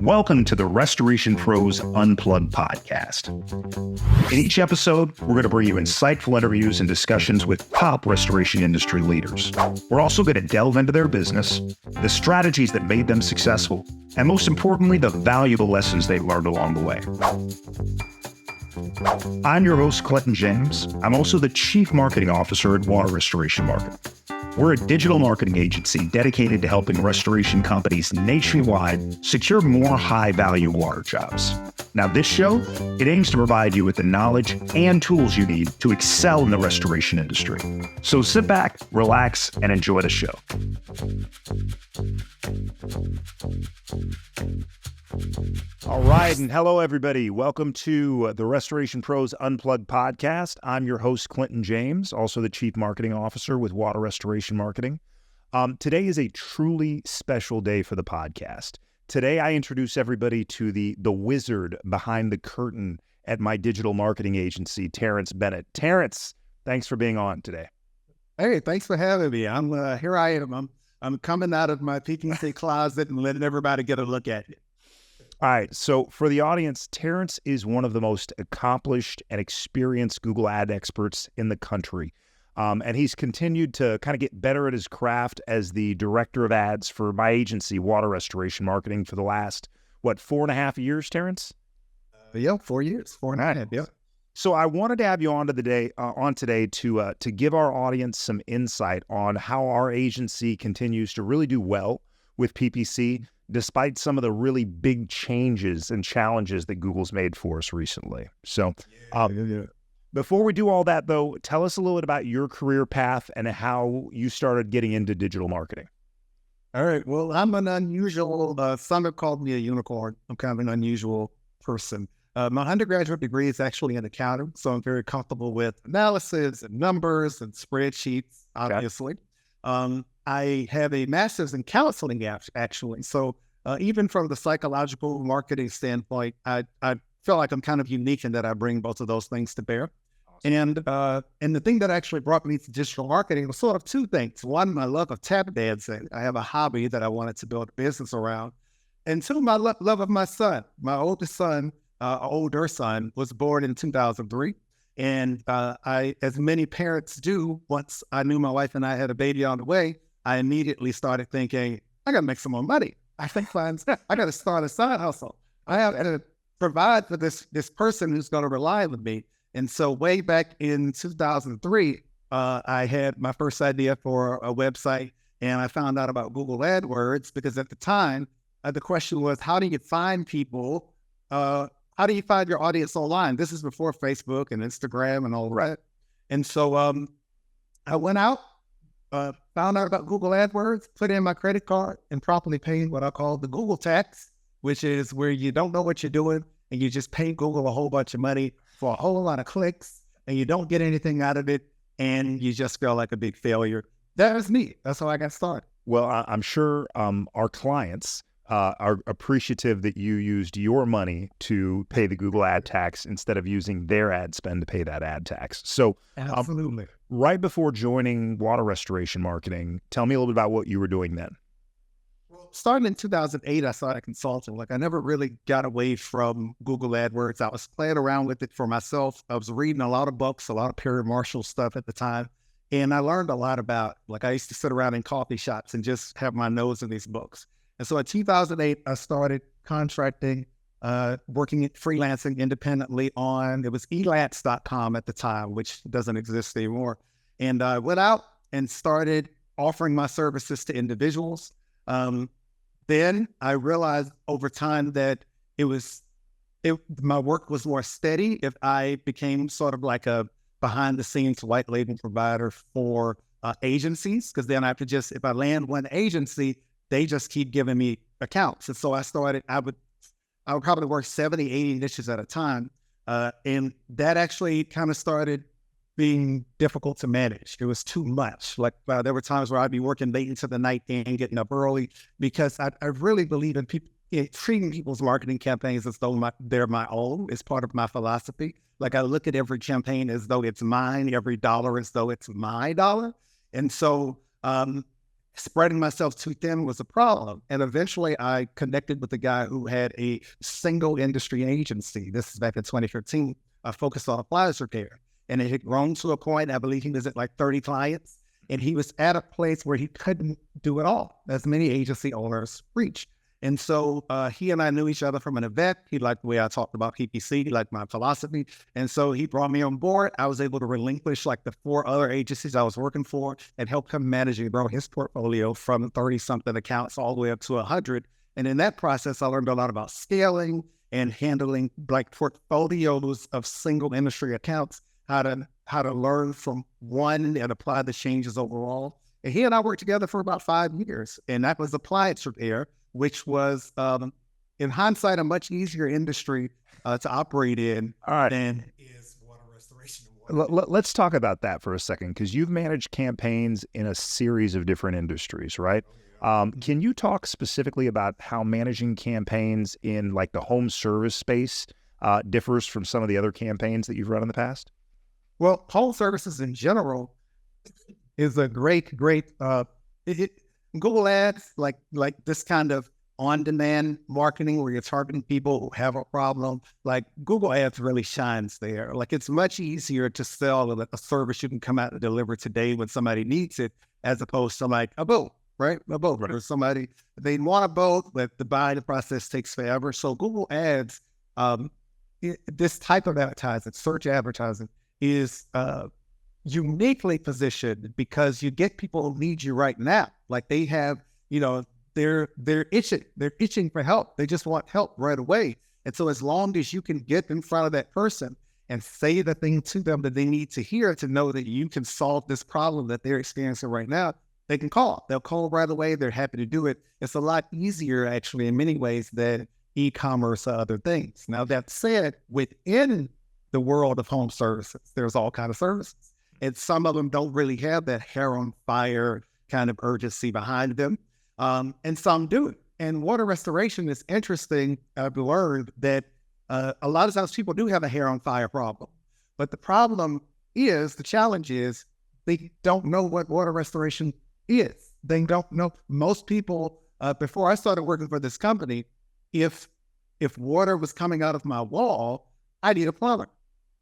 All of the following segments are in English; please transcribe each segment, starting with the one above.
Welcome to the Restoration Pros Unplugged podcast. In each episode, we're going to bring you insightful interviews and discussions with top restoration industry leaders. We're also going to delve into their business, the strategies that made them successful, and most importantly, the valuable lessons they've learned along the way. I'm your host, Clinton James. I'm also the Chief Marketing Officer at Water Restoration Marketing. We're a digital marketing agency dedicated to helping restoration companies nationwide secure more high-value water jobs. Now, this show, it aims to provide you with the knowledge and tools you need to excel in the restoration industry. So sit back, relax, and enjoy the show. All right, and hello, everybody. Welcome to the Restoration Pros Unplugged podcast. I'm your host, Clinton James, also the Chief Marketing Officer with Water Restoration Marketing. Today is a truly special day for the podcast. Today, I introduce everybody to the wizard behind the curtain at my digital marketing agency, Terrence Bennett. Terrence, thanks for being on today. Hey, thanks for having me. Here I am. I'm coming out of my PPC closet and letting everybody get a look at it. All right. So for the audience, Terrence is one of the most accomplished and experienced Google ad experts in the country. And he's continued to kind of get better at his craft as the director of ads for my agency, Water Restoration Marketing, for the last, 4.5 years, Terrence? 4 years, 4.5, yeah. So I wanted to have you on today to give our audience some insight on how our agency continues to really do well with PPC, despite some of the really big changes and challenges that Google's made for us recently. So before we do all that, though, tell us a little bit about your career path and how you started getting into digital marketing. All right. Well, I'm an unusual, some have called me a unicorn. I'm kind of an unusual person. My undergraduate degree is actually in accounting, so I'm very comfortable with analysis and numbers and spreadsheets, obviously. Okay. I have a master's in counseling, actually. So even from the psychological marketing standpoint, I feel like I'm kind of unique in that I bring both of those things to bear. Awesome. And the thing that actually brought me to digital marketing was sort of two things. One, my love of tap dancing. I have a hobby that I wanted to build a business around. And two, my love of my son. My older son was born in 2003. And I, as many parents do, once I knew my wife and I had a baby on the way, I immediately started thinking, I got to make some more money. I got to start a side hustle. I have to provide for this person who's going to rely on me. And so way back in 2003, I had my first idea for a website, and I found out about Google AdWords because at the time, the question was, how do you find people? How do you find your audience online? This is before Facebook and Instagram and all that. And so I went out, found out about Google AdWords, put in my credit card, and promptly paid what I call the Google tax, which is where you don't know what you're doing and you just pay Google a whole bunch of money for a whole lot of clicks and you don't get anything out of it and you just feel like a big failure. That was me. That's how I got started. Well, I'm sure our clients are appreciative that you used your money to pay the Google ad tax instead of using their ad spend to pay that ad tax. So absolutely. Right before joining Water Restoration Marketing, tell me a little bit about what you were doing then. Well, starting in 2008, I started consulting. I never really got away from Google AdWords. I was playing around with it for myself. I was reading a lot of books, a lot of Perry Marshall stuff at the time. And I learned a lot about, I used to sit around in coffee shops and just have my nose in these books. And so in 2008, I started contracting, working freelancing independently on, it was elance.com at the time, which doesn't exist anymore. And I went out and started offering my services to individuals. Then I realized over time that my work was more steady if I became sort of like a behind the scenes white label provider for agencies. Because then if I land one agency, they just keep giving me accounts. And so I would probably work 70, 80 niches at a time. And that actually kind of started being difficult to manage. It was too much. There were times where I'd be working late into the night and getting up early because I really believe in treating people's marketing campaigns as though they're my own is part of my philosophy. I look at every campaign as though it's mine, every dollar as though it's my dollar. And so spreading myself too thin was a problem. And eventually I connected with a guy who had a single industry agency. This is back in 2015, focused on appliance repair. And it had grown to a point, I believe he was at like 30 clients. And he was at a place where he couldn't do it all, as many agency owners reach. And so he and I knew each other from an event. He liked the way I talked about PPC. He liked my philosophy. And so he brought me on board. I was able to relinquish like the 4 other agencies I was working for and help him manage and grow his portfolio from 30-something accounts all the way up to 100. And in that process, I learned a lot about scaling and handling like portfolios of single industry accounts, how to learn from one and apply the changes overall. And he and I worked together for about 5 years. And that was appliance repair, which was, in hindsight, a much easier industry to operate in than is water restoration. Let's talk about that for a second, because you've managed campaigns in a series of different industries, right? Can you talk specifically about how managing campaigns in like the home service space differs from some of the other campaigns that you've run in the past? Well, home services in general is a great Google Ads, like this kind of on-demand marketing where you're targeting people who have a problem. Like Google Ads really shines there. Like it's much easier to sell a service you can come out and deliver today when somebody needs it, as opposed to like a boat, right? A boat, right. Or somebody, they want a boat, but the buying process takes forever. So Google Ads, this type of advertising, search advertising, is uniquely positioned because you get people who need you right now. Like they have, they're itching for help. They just want help right away. And so as long as you can get in front of that person and say the thing to them that they need to hear to know that you can solve this problem that they're experiencing right now, they can call. They'll call right away. They're happy to do it. It's a lot easier actually in many ways than e-commerce or other things. Now that said, within the world of home services, there's all kinds of services. And some of them don't really have that hair on fire kind of urgency behind them. And some do. And water restoration is interesting. I've learned that a lot of times people do have a hair on fire problem. But the challenge is they don't know what water restoration is. They don't know. Most people, before I started working for this company, if water was coming out of my wall, I need a plumber.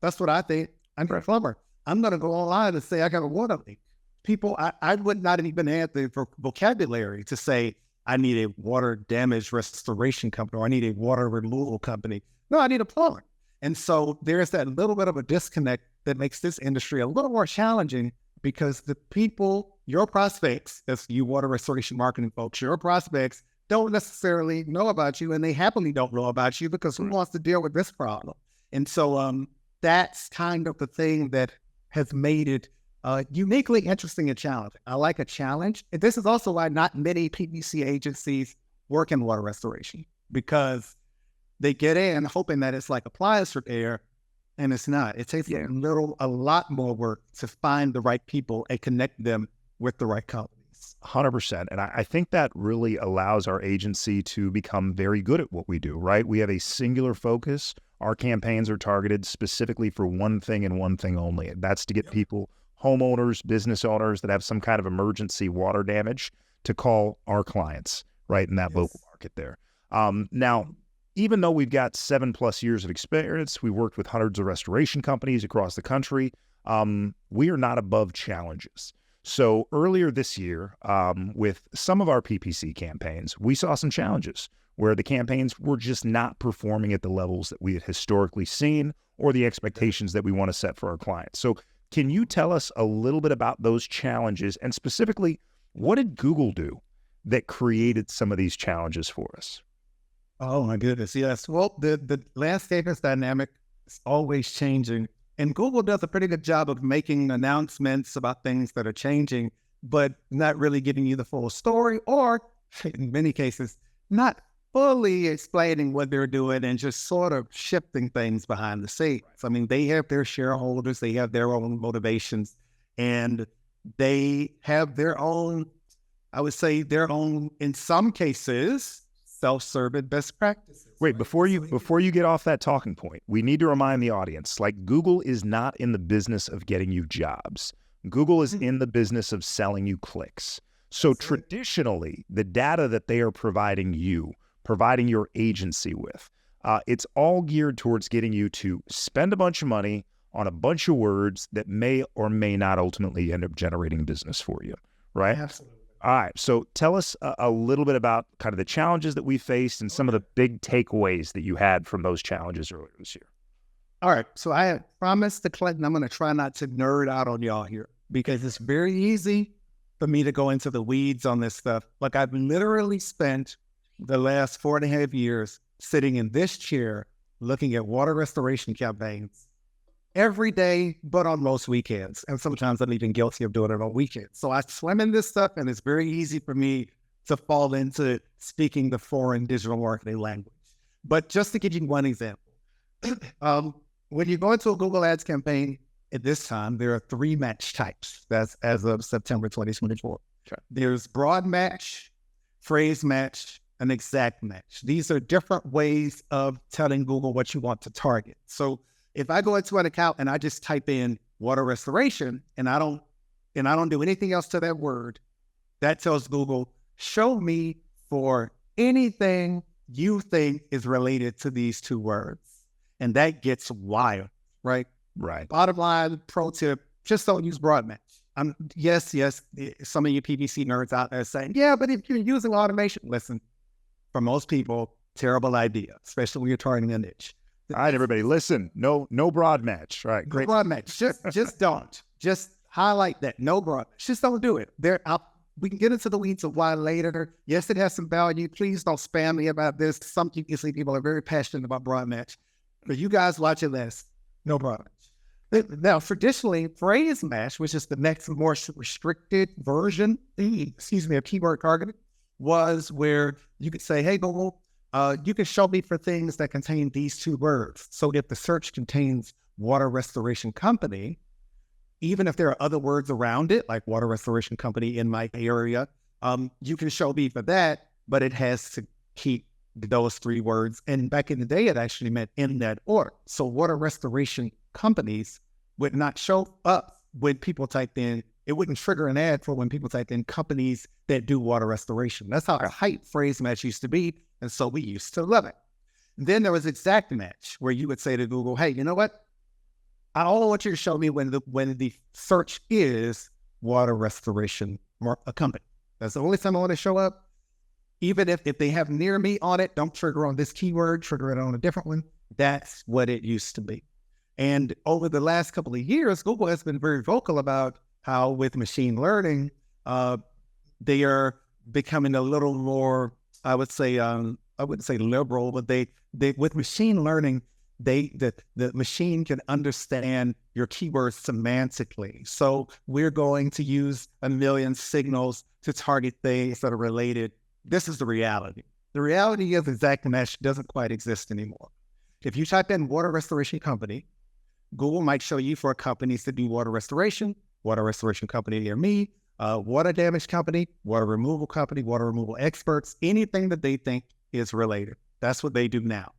That's what I think. I need a plumber. I'm going to go online and say I got a water leak. People, I would not even have the vocabulary to say I need a water damage restoration company or I need a water removal company. No, I need a plumber. And so there's that little bit of a disconnect that makes this industry a little more challenging because the people, your prospects, as you water restoration marketing folks, your prospects don't necessarily know about you, and they happily don't know about you because who wants to deal with this problem? And so that's kind of the thing that has made it uniquely interesting and challenging. I like a challenge. And this is also why not many PPC agencies work in water restoration, because they get in hoping that it's like appliance repair, and it's not. It takes a lot more work to find the right people and connect them with the right companies. 100%. And I think that really allows our agency to become very good at what we do, right? We have a singular focus. Our campaigns are targeted specifically for one thing and one thing only. And that's to get people, homeowners, business owners that have some kind of emergency water damage to call our clients, right, in that local market there. Now, even though we've got 7+ years of experience, we worked with hundreds of restoration companies across the country, we are not above challenges. So earlier this year, with some of our PPC campaigns, we saw some challenges where the campaigns were just not performing at the levels that we had historically seen or the expectations that we want to set for our clients. So can you tell us a little bit about those challenges, and specifically, what did Google do that created some of these challenges for us? Oh my goodness, yes. Well, the landscape is dynamic. It's always changing. And Google does a pretty good job of making announcements about things that are changing, but not really giving you the full story, or in many cases, not fully explaining what they're doing and just sort of shifting things behind the scenes. I mean, they have their shareholders, they have their own motivations, and they have their own, I would say their own, in some cases, self-serving best practices. Wait, before you get off that talking point, we need to remind the audience, like, Google is not in the business of getting you jobs. Google is in the business of selling you clicks. So traditionally, the data that they are providing your agency with, it's all geared towards getting you to spend a bunch of money on a bunch of words that may or may not ultimately end up generating business for you, right? Absolutely. All right. So tell us a little bit about kind of the challenges that we faced and some of the big takeaways that you had from those challenges earlier this year. All right. So I had promised to Clinton, I'm going to try not to nerd out on y'all here because it's very easy for me to go into the weeds on this stuff. Like I've literally spent the last 4.5 years sitting in this chair looking at water restoration campaigns every day, but on most weekends. And sometimes I'm even guilty of doing it on weekends. So I swim in this stuff and it's very easy for me to fall into speaking the foreign digital marketing language. But just to give you one example, when you go into a Google Ads campaign at this time, there are 3 match types. That's as of September 2024. Okay. There's broad match, phrase match, and exact match. These are different ways of telling Google what you want to target. So if I go into an account and I just type in water restoration and I don't do anything else to that word, that tells Google, show me for anything you think is related to these 2 words. And that gets wild, right? Right. Bottom line, pro tip, just don't use broad match. Yes, some of you PPC nerds out there saying, yeah, but if you're using automation, listen, for most people, terrible idea, especially when you're targeting a niche. All right, everybody, listen, no broad match. All right, great. No broad match, just don't. Just highlight that, no broad match. Just don't do it. We can get into the weeds of why later. Yes, it has some value. Please don't spam me about this. Some people are very passionate about broad match. For you guys watching this, no broad match. Now, traditionally, phrase match, which is the next more restricted version, of keyword targeting, was where you could say, hey, Google, you can show me for things that contain these 2 words. So if the search contains water restoration company, even if there are other words around it, like water restoration company in my area, you can show me for that, but it has to keep those 3 words. And back in the day, it actually meant in that order. So water restoration companies would not show up when people typed in, it wouldn't trigger an ad for when people typed in companies that do water restoration. That's how a hype phrase match used to be. And so we used to love it. Then there was exact match, where you would say to Google, hey, you know what? I only want you to show me when the search is water restoration a company. That's the only time I want to show up. Even if they have near me on it, don't trigger on this keyword, trigger it on a different one. That's what it used to be. And over the last couple of years, Google has been very vocal about how with machine learning, they are becoming a little more, I would say, I wouldn't say liberal, but they with machine learning, the machine can understand your keywords semantically. So we're going to use 1 million signals to target things that are related. This is the reality. The reality is exact match doesn't quite exist anymore. If you type in water restoration company, Google might show you for companies that do water restoration company near me, water damage company, water removal experts, anything that they think is related. That's what they do now.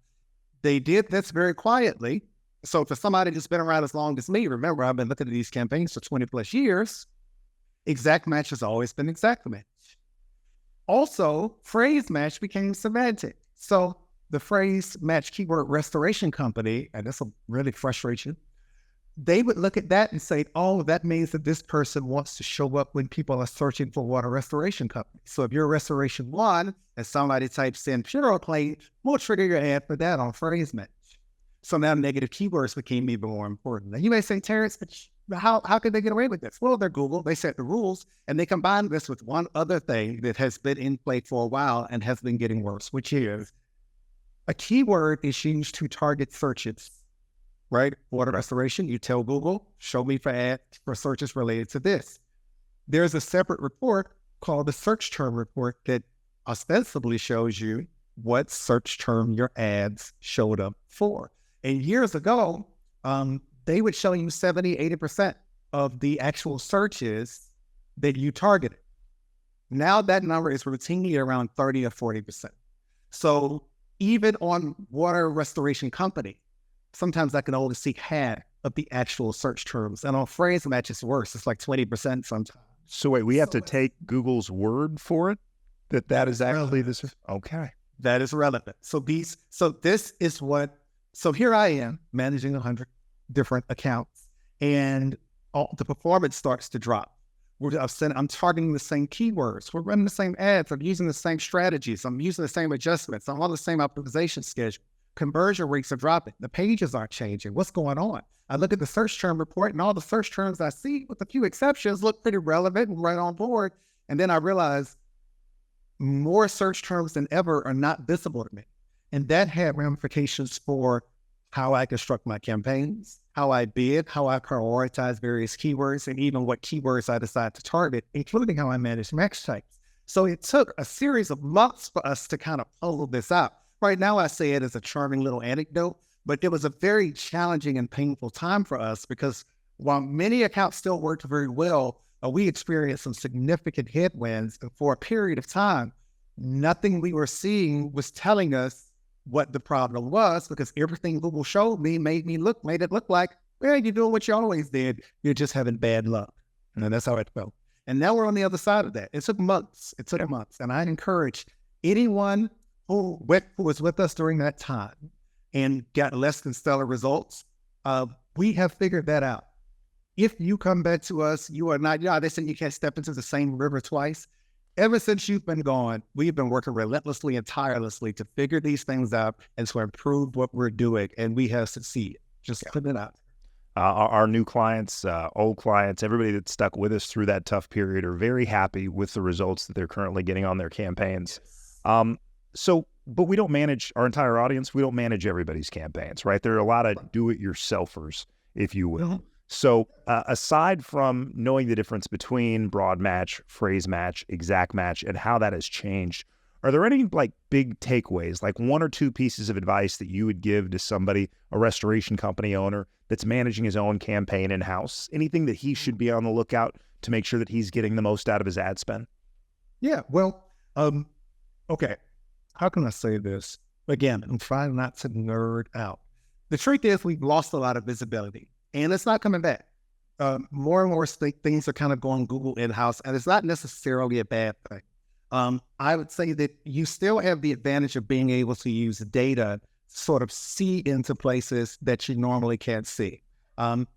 They did this very quietly. So for somebody who's been around as long as me, remember, I've been looking at these campaigns for 20 plus years, exact match has always been exact match. Also, phrase match became semantic. So the phrase match keyword restoration company, and this will really frustrate you, they would look at that and say, oh, that means that this person wants to show up when people are searching for water restoration company. So if you're Restoration One and somebody types in PureClean, we'll trigger your ad for that on phrase match. So now negative keywords became even more important. Now you may say, Terrence, but how could they get away with this? Well, they're Google. They set the rules, and they combine this with one other thing that has been in play for a while and has been getting worse, which is a keyword is used to target searches, right? Water restoration, you tell Google, show me for ads for searches related to this. There's a separate report called the search term report that ostensibly shows you what search term your ads showed up for. And years ago, they would show you 70, 80% of the actual searches that you targeted. Now that number is routinely around 30 or 40%. So even on water restoration company, sometimes I can only see half of the actual search terms. And on phrase match, it's worse. It's like 20% sometimes. So wait, we have to take Google's word for it that is actually this. Okay. That is relevant. So this is what, so here I am managing 100 different accounts, and the performance starts to drop. I'm targeting the same keywords. We're running the same ads. I'm using the same strategies. I'm using the same adjustments. I'm on the same optimization schedule. Conversion rates are dropping. The pages aren't changing. What's going on? I look at the search term report, and all the search terms I see, with a few exceptions, look pretty relevant and right on board. And then I realize more search terms than ever are not visible to me. And that had ramifications for how I construct my campaigns, how I bid, how I prioritize various keywords, and even what keywords I decide to target, including how I manage match types. So it took a series of months for us to kind of pull this out. Right now, I say it as a charming little anecdote, but it was a very challenging and painful time for us, because while many accounts still worked very well, we experienced some significant headwinds. And for a period of time, nothing we were seeing was telling us what the problem was, because everything Google showed me made it look like, well, you're doing what you always did. You're just having bad luck. And that's how it felt. And now we're on the other side of that. It took months. And I encourage anyone who was with us during that time and got less than stellar results, we have figured that out. If you come back to us, you are not, they said you can't step into the same river twice. Ever since you've been gone, we've been working relentlessly and tirelessly to figure these things out and to improve what we're doing. And we have succeeded. Just put it out. Our new clients, old clients, everybody that stuck with us through that tough period are very happy with the results that they're currently getting on their campaigns. But we don't manage our entire audience. We don't manage everybody's campaigns, right? There are a lot of do-it-yourselfers, if you will. Mm-hmm. So aside from knowing the difference between broad match, phrase match, exact match, and how that has changed, are there any like big takeaways, like one or two pieces of advice that you would give to somebody, a restoration company owner that's managing his own campaign in-house? Anything that he should be on the lookout to make sure that he's getting the most out of his ad spend? Yeah, well, okay. How can I say this? Again, I'm trying not to nerd out. The truth is we've lost a lot of visibility. And it's not coming back. More and more things are kind of going Google in-house, and it's not necessarily a bad thing. I would say that you still have the advantage of being able to use data to sort of see into places that you normally can't see.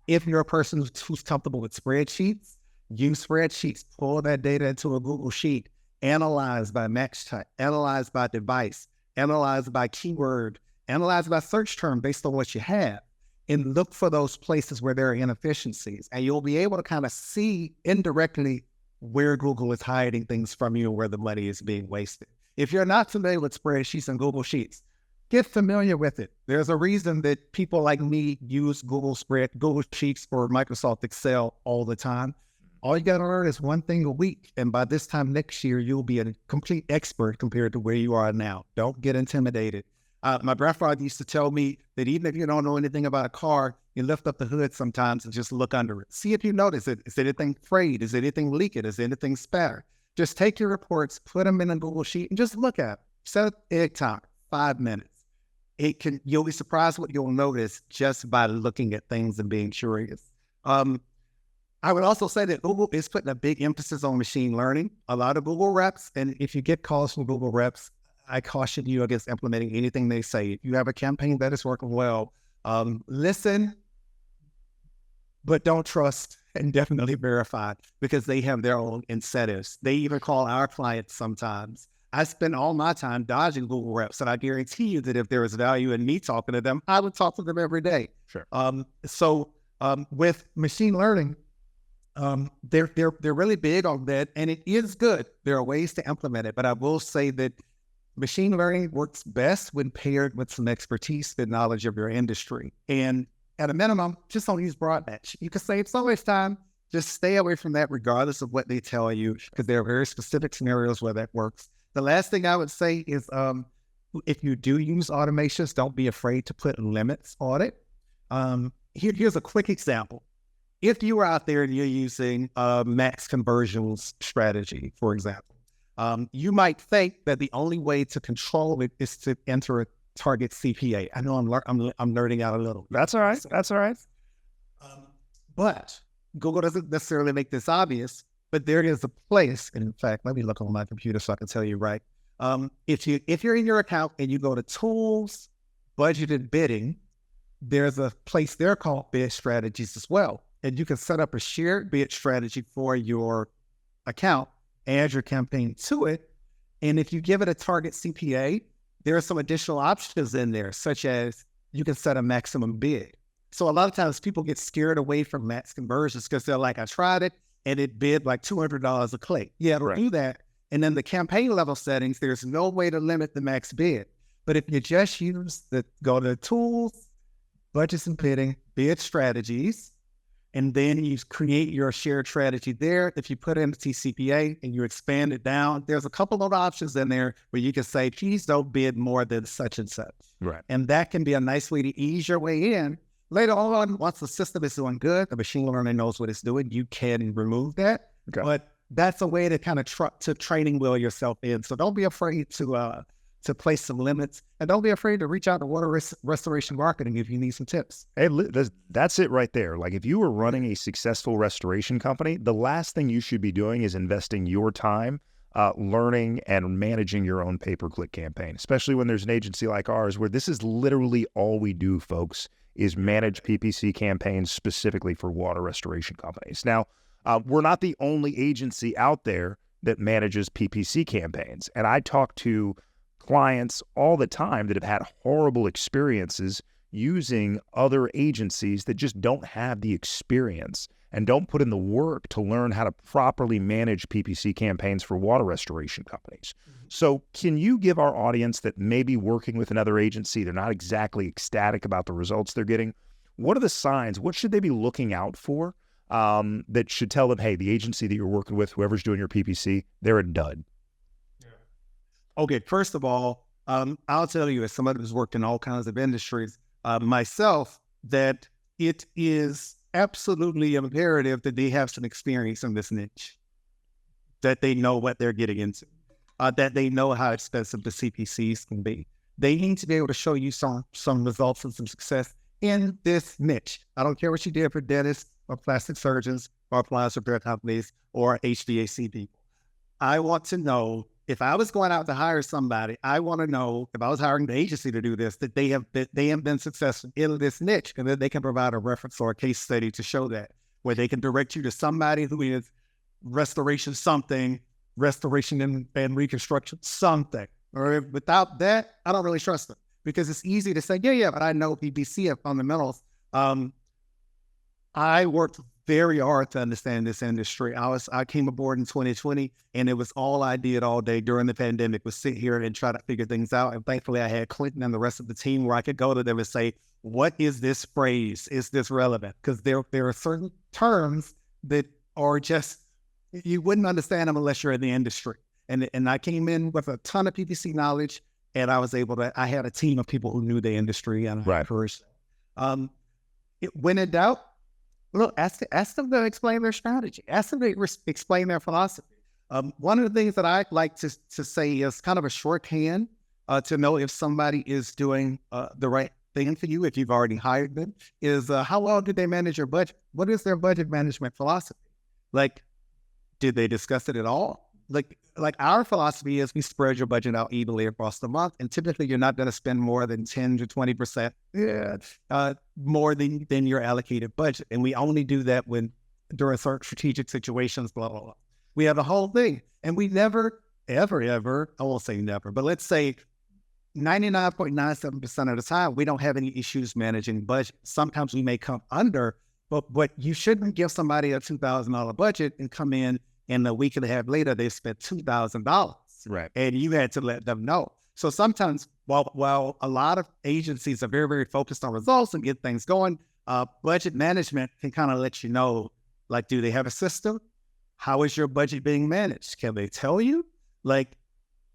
If you're a person who's comfortable with spreadsheets, use spreadsheets, pull that data into a Google sheet, analyze by match type, analyze by device, analyze by keyword, analyze by search term based on what you have, and look for those places where there are inefficiencies. And you'll be able to kind of see indirectly where Google is hiding things from you and where the money is being wasted. If you're not familiar with spreadsheets and Google Sheets, get familiar with it. There's a reason that people like me use Google Sheets or Microsoft Excel all the time. All you got to learn is one thing a week. And by this time next year, you'll be a complete expert compared to where you are now. Don't get intimidated. My grandfather used to tell me that even if you don't know anything about a car, you lift up the hood sometimes and just look under it. See if you notice it. Is anything frayed? Is anything leaking? Is anything spattered? Just take your reports, put them in a Google Sheet, and just look at them. Set egg time, 5 minutes. You'll be surprised what you'll notice just by looking at things and being curious. I would also say that Google is putting a big emphasis on machine learning. A lot of Google reps, and if you get calls from Google reps, I caution you against implementing anything they say. If you have a campaign that is working well, listen, but don't trust, and definitely verify, because they have their own incentives. They even call our clients sometimes. I spend all my time dodging Google reps, and I guarantee you that if there is value in me talking to them, I would talk to them every day. Sure. With machine learning, they're really big on that, and it is good. There are ways to implement it, but I will say that machine learning works best when paired with some expertise and knowledge of your industry. And at a minimum, just don't use broad match. You can save so much time. Just stay away from that regardless of what they tell you, because there are very specific scenarios where that works. The last thing I would say is if you do use automations, don't be afraid to put limits on it. Here's a quick example. If you are out there and you're using a max conversions strategy, for example, you might think that the only way to control it is to enter a target CPA. I know I'm nerding out a little. That's all right. That's all right. But Google doesn't necessarily make this obvious. but there is a place. And in fact, let me look on my computer so I can tell you right. If you're in your account and you go to tools, budgeted bidding, there's a place there called bid strategies as well. And you can set up a shared bid strategy for your account, add your campaign to it. And if you give it a target CPA, there are some additional options in there, such as you can set a maximum bid. So a lot of times people get scared away from max conversions because they're like, I tried it and it bid like $200 a click. Yeah, it'll do that. And then the campaign level settings, there's no way to limit the max bid. But if you just go to tools, budgets and bidding, bid strategies, and then you create your shared strategy there. If you put in the TCPA and you expand it down, there's a couple of options in there where you can say, please don't bid more than such and such. Right. And that can be a nice way to ease your way in. Later on, once the system is doing good, the machine learning knows what it's doing, you can remove that. Okay. But that's a way to kind of training wheel yourself in. So don't be afraid to place some limits, and don't be afraid to reach out to water restoration marketing if you need some tips. Hey, that's it right there. Like if you were running a successful restoration company, the last thing you should be doing is investing your time learning and managing your own pay-per-click campaign, especially when there's an agency like ours where this is literally all we do, folks, is manage PPC campaigns specifically for water restoration companies. Now, we're not the only agency out there that manages PPC campaigns, and I talk to clients all the time that have had horrible experiences using other agencies that just don't have the experience and don't put in the work to learn how to properly manage PPC campaigns for water restoration companies. So can you give our audience that may be working with another agency, they're not exactly ecstatic about the results they're getting, what are the signs, what should they be looking out for that should tell them, hey, the agency that you're working with, whoever's doing your PPC, they're a dud? Okay, first of all, I'll tell you, as somebody who's worked in all kinds of industries, myself, that it is absolutely imperative that they have some experience in this niche, that they know what they're getting into, that they know how expensive the CPCs can be. They need to be able to show you some results and some success in this niche. I don't care what you did for dentists or plastic surgeons or appliance repair companies or HVAC people. I want to know, if I was going out to hire somebody, I want to know, if I was hiring the agency to do this, that they have been successful in this niche, and that they can provide a reference or a case study to show that, where they can direct you to somebody who is restoration something, restoration and reconstruction something. Or without that, I don't really trust them, because it's easy to say, yeah, but I know PPC and fundamentals. I worked very hard to understand this industry. I came aboard in 2020, and it was all I did all day during the pandemic was sit here and try to figure things out. And thankfully, I had Clinton and the rest of the team where I could go to them and say, what is this phrase? Is this relevant? Because there are certain terms that are just, you wouldn't understand them unless you're in the industry. And I came in with a ton of PPC knowledge, and I had a team of people who knew the industry, and I encouraged them. When in doubt, look, ask them to explain their strategy. Ask them to explain their philosophy. One of the things that I like to say is kind of a shorthand to know if somebody is doing the right thing for you, if you've already hired them, is how well did they manage your budget? What is their budget management philosophy? Like, did they discuss it at all? Like our philosophy is we spread your budget out evenly across the month, and typically you're not going to spend more than 10 to 20% more than your allocated budget. And we only do that during certain strategic situations, blah, blah, blah. We have a whole thing, and we never, ever, I won't say never, but let's say 99.97% of the time, we don't have any issues managing budget. Sometimes we may come under, but you shouldn't give somebody a $2,000 budget and come in, and a week and a half later, they spent $2,000. Right. And you had to let them know. So sometimes, while a lot of agencies are very, very focused on results and get things going, budget management can kind of let you know, like, do they have a system? How is your budget being managed? Can they tell you? Like,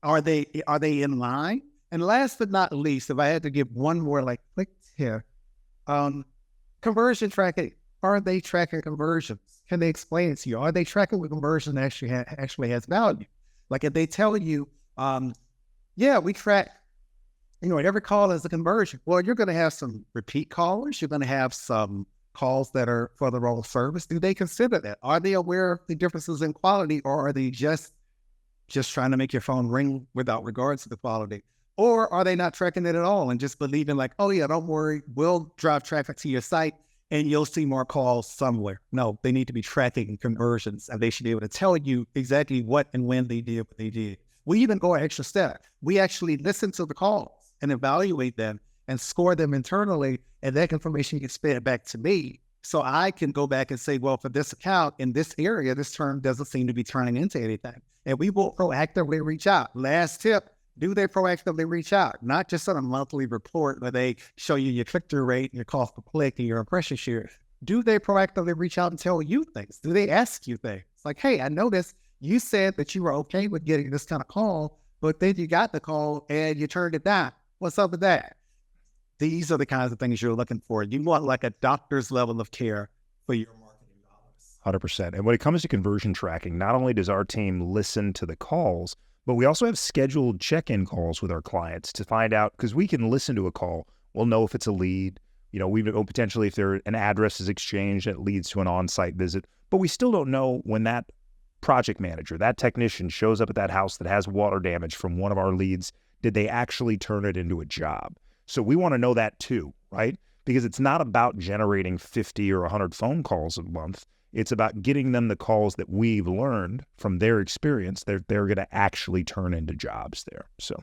are they in line? And last but not least, if I had to give one more click here, conversion tracking. Are they tracking conversions? Can they explain it to you? Are they tracking what conversion actually has value? Like if they tell you, we track, every call is a conversion. Well, you're going to have some repeat callers. You're going to have some calls that are for the wrong service? Do they consider that? Are they aware of the differences in quality, or are they just trying to make your phone ring without regards to the quality? Or are they not tracking it at all and just believing like, oh yeah, don't worry, we'll drive traffic to your site and you'll see more calls somewhere? No, they need to be tracking conversions, and they should be able to tell you exactly what and when they did what they did. We even go an extra step. We actually listen to the calls and evaluate them and score them internally, and that information gets fed back to me. So I can go back and say, well, for this account in this area, this term doesn't seem to be turning into anything. And we will proactively reach out. Last tip, do they proactively reach out? Not just on a monthly report where they show you your click-through rate, your cost per click, and your impression share. Do they proactively reach out and tell you things? Do they ask you things? Like, hey, I noticed you said that you were okay with getting this kind of call, but then you got the call and you turned it down. What's up with that? These are the kinds of things you're looking for. You want like a doctor's level of care for your marketing dollars. 100%. And when it comes to conversion tracking, not only does our team listen to the calls, but we also have scheduled check-in calls with our clients to find out, because we can listen to a call. We'll know if it's a lead. We know potentially if an address is exchanged that leads to an on-site visit, but we still don't know when that project manager, that technician shows up at that house that has water damage from one of our leads. Did they actually turn it into a job? So we want to know that too, right? Because it's not about generating 50 or 100 phone calls a month. It's about getting them the calls that we've learned from their experience that they're going to actually turn into jobs there. So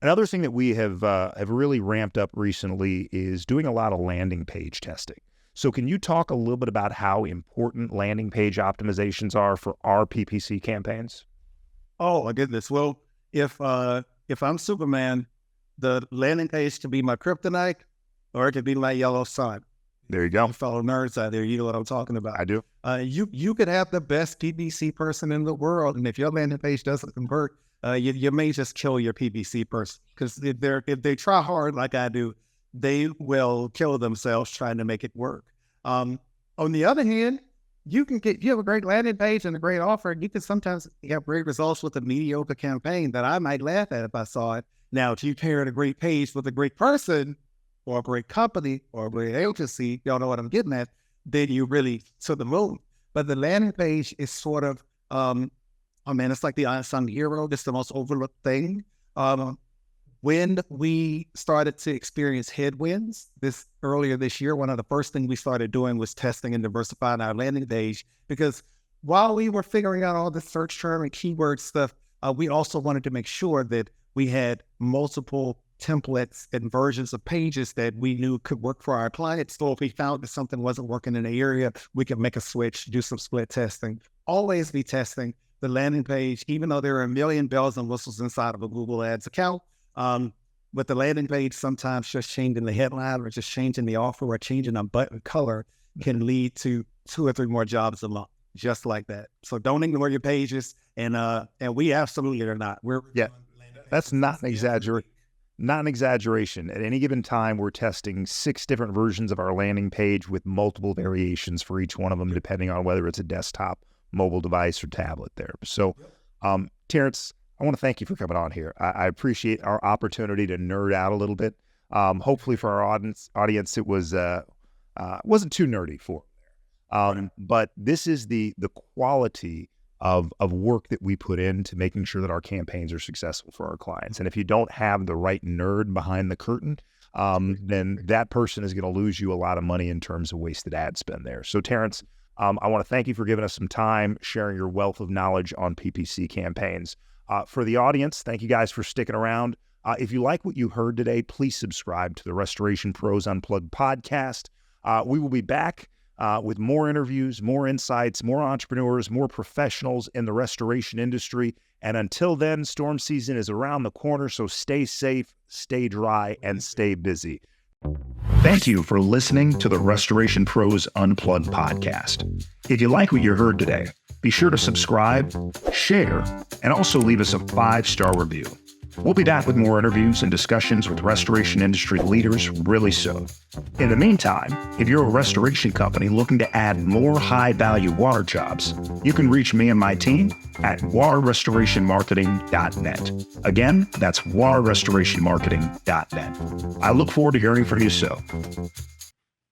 another thing that we have really ramped up recently is doing a lot of landing page testing. So can you talk a little bit about how important landing page optimizations are for our PPC campaigns? Oh my goodness. Well, if I'm Superman, the landing page can be my kryptonite, or it could be my yellow sun. There you go. You fellow nerds out there, you know what I'm talking about. I do. You could have the best PPC person in the world, and if your landing page doesn't convert, you may just kill your PPC person, because if they try hard like I do, they will kill themselves trying to make it work. On the other hand, you have a great landing page and a great offer. You can sometimes have great results with a mediocre campaign that I might laugh at if I saw it. Now, if you pair a great page with a great person or a great company or a great agency, y'all know what I'm getting at, then you really to the moon. But the landing page is sort of, it's like the unsung hero. It's the most overlooked thing. When we started to experience headwinds earlier this year, one of the first things we started doing was testing and diversifying our landing page, because while we were figuring out all the search term and keyword stuff, we also wanted to make sure that we had multiple templates and versions of pages that we knew could work for our clients. So if we found that something wasn't working in the area, we could make a switch, do some split testing. Always be testing the landing page, even though there are a million bells and whistles inside of a Google Ads account. But the landing page, sometimes just changing the headline or just changing the offer or changing a button color can lead to 2 or 3 more jobs a month, just like that. So don't ignore your pages. And we absolutely are not. That's not an exaggeration. At any given time, we're testing 6 different versions of our landing page with multiple variations for each one of them, depending on whether it's a desktop, mobile device, or tablet there. So, Terrence, I want to thank you for coming on here. I appreciate our opportunity to nerd out a little bit. Hopefully for our audience, it wasn't too nerdy for them. But this is the quality of work that we put into making sure that our campaigns are successful for our clients. And if you don't have the right nerd behind the curtain, then that person is going to lose you a lot of money in terms of wasted ad spend there. So Terrence, I want to thank you for giving us some time, sharing your wealth of knowledge on PPC campaigns. For the audience, thank you guys for sticking around. If you like what you heard today, please subscribe to the Restoration Pros Unplugged podcast. We will be back with more interviews, more insights, more entrepreneurs, more professionals in the restoration industry. And until then, storm season is around the corner, so stay safe, stay dry, and stay busy. Thank you for listening to the Restoration Pros Unplugged podcast. If you like what you heard today, be sure to subscribe, share, and also leave us a 5-star review. We'll be back with more interviews and discussions with restoration industry leaders really soon. In the meantime, if you're a restoration company looking to add more high-value water jobs, you can reach me and my team at waterrestorationmarketing.net. Again, that's waterrestorationmarketing.net. I look forward to hearing from you soon.